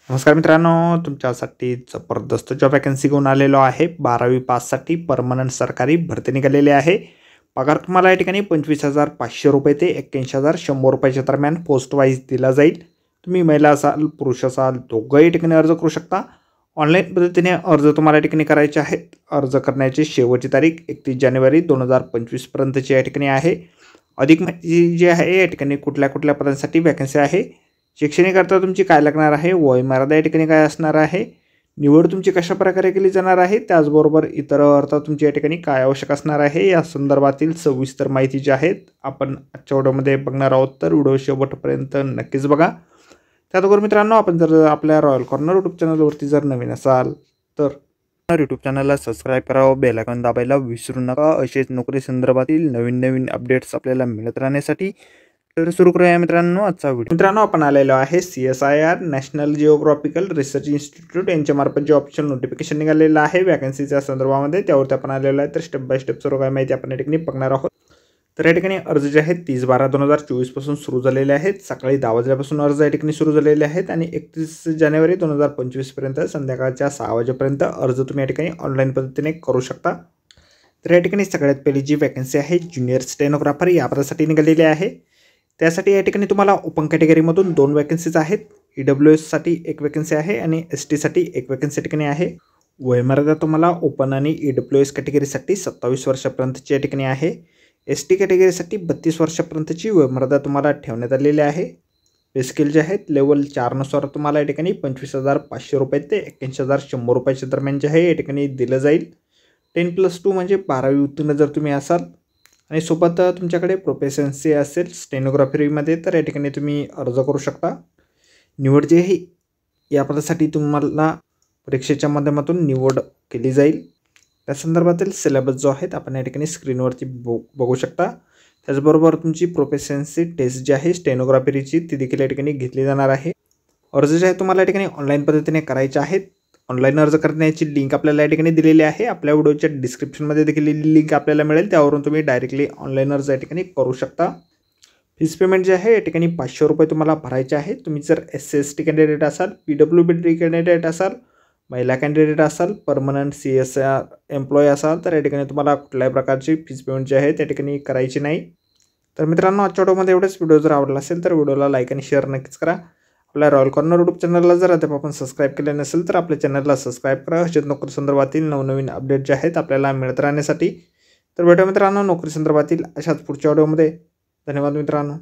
नमस्कार मित्रांनो, तुमच्यासाठी जबरदस्त जॉब वॅकन्सी घेऊन आलेलो आहे। 12वी पाससाठी परमनंट सरकारी भरती निघालेली आहे। पगार तुम्हाला या ठिकाणी 25,500 रुपये ते 81,100 रुपयाच्या दरम्यान पोस्ट वाईज दिला जाईल। तुम्ही महिला असाल पुरुष असाल दोघंही ठिकाणी अर्ज करू शकता। ऑनलाईन पद्धतीने अर्ज तुम्हाला या ठिकाणी करायचे आहेत। अर्ज करण्याची शेवटची तारीख 31 जानेवारी 2025 पर्यंतची या ठिकाणी आहे। अधिक माहिती जी आहे या ठिकाणी कुठल्या पदांसाठी वॅकन्सी आहे, शैक्षणिक अर्थ तुमची काय लागणार आहे, वयोमर्यादा या ठिकाणी काय असणार आहे, निवड तुमची कशा प्रकारे केली जाणार आहे, त्याचबरोबर इतर अर्थ तुमची या ठिकाणी काय आवश्यक असणार आहे, या संदर्भातील सविस्तर माहिती जी आहे आपण आजच्या व्हिडिओमध्ये बघणार आहोत। तर व्हिडिओ शेवटपर्यंत नक्कीच बघा। त्याचबरोबर मित्रांनो, आपण जर आपल्या रॉयल कॉर्नर यूट्यूब चॅनलवरती जर नवीन असाल तर यूट्यूब चॅनलला सबस्क्राईब करावं, बेल आयकॉन दाबायला विसरू नका। असेच नोकरी संदर्भातील नवीन अपडेट्स आपल्याला मिळत राहण्यासाठी। तर सुरू करूया मित्रांनो आजचा व्हिडिओ। मित्रांनो, आपण आलेलो आहे CSIR national geographical research institute यांच्यामार्फत जे ऑफिशियल नोटिफिकेशन निघालेलं आहे वॅकन्सीच्या संदर्भामध्ये, त्यावरती आपण आलेलो आहे। तर स्टेप बाय स्टेप सर्व काय माहिती आपण या ठिकाणी बघणार आहोत। तर या ठिकाणी अर्ज जे आहेत 30/12/2024 पासून सुरू झालेले आहेत। सकाळी 10 वाजल्यापासून अर्ज या ठिकाणी सुरू झालेले आहेत आणि 31 जानेवारी 2025 पर्यंत संध्याकाळच्या 6 वाजेपर्यंत अर्ज तुम्ही या ठिकाणी ऑनलाईन पद्धतीने करू शकता। तर या ठिकाणी सगळ्यात पहिली जी वॅकन्सी आहे ज्युनियर स्टेनोग्राफर या पदासाठी निघालेली आहे। त्यासाठी या ठिकाणी तुम्हाला ओपन कॅटेगरीमधून 2 वॅकन्सीज आहेत। EWS साठी 1 वॅकन्सी आहे आणि ST साठी 1 वॅकन्सी या ठिकाणी आहे। वयोमर्यादा तुम्हाला ओपन आणि EWS कॅटेगरीसाठी 27 वर्षापर्यंतची या ठिकाणी आहे। ST कॅटेगरीसाठी 32 वर्षापर्यंतची वयोमर्यादा तुम्हाला ठेवण्यात आलेली आहे। पे स्केल जे आहेत लेवल 4 नुसार तुम्हाला या ठिकाणी 25,500 रुपये ते 81,100 रुपयाच्या दरम्यान जे आहे या ठिकाणी दिलं जाईल। 10+2 म्हणजे 12वी उत्तीर्ण जर तुम्ही असाल आणि सोबत तुमच्याकडे प्रोफेशन्सी असेल स्टेनोग्राफरीमध्ये, तर या ठिकाणी तुम्ही अर्ज करू शकता। निवड जी आहे या पदासाठी तुम्हाला परीक्षेच्या माध्यमातून निवड केली जाईल। त्या संदर्भातील सिलेबस जो आहे आपण या ठिकाणी स्क्रीनवरती बघू शकता। त्याचबरोबर तुमची प्रोफेशन्सी टेस्ट जी आहे स्टेनोग्राफरीची ती देखील या ठिकाणी घेतली जाणार आहे। अर्ज जे आहे तुम्हाला या ठिकाणी ऑनलाईन पद्धतीने करायचे आहेत। ऑनलाईन अर्ज करण्याची लिंक आपल्याला या ठिकाणी दिलेली आहे। आपल्या व्हिडिओच्या डिस्क्रिप्शनमध्ये देखील लिंक आपल्याला मिळेल, त्यावरून तुम्ही डायरेक्टली ऑनलाईन अर्ज या ठिकाणी करू शकता। फीस पेमेंट जे आहे या ठिकाणी 500 रुपये तुम्हाला भरायचे आहे। तुम्ही जर SC/ST कॅन्डिडेट असाल, PWD कॅन्डिडेट असाल, महिला कॅन्डिडेट असाल, परमनंट CSIR एम्प्लॉई असाल, तर या ठिकाणी तुम्हाला कुठल्याही प्रकारची फीस पेमेंट जी आहे त्या ठिकाणी करायची नाही। तर मित्रांनो, आजच्या व्हिडिओमध्ये एवढंच। व्हिडिओ जर आवडला असेल तर व्हिडिओला लाईक आणि शेअर नक्कीच करा। आपल्या रॉयल कॉर्नर यूट्यूब चॅनलला जर अद्याप आपण सबस्क्राईब केले नसेल तर आपल्या चॅनलला सबस्क्राईब करा। अशाच नोकरी संदर्भातील नवीन अपडेट जे आहेत आपल्याला मिळत राहण्यासाठी। तर भेटूया मित्रांनो नोकरी संदर्भातील अशाच पुढच्या व्हिडिओमध्ये। धन्यवाद मित्रांनो।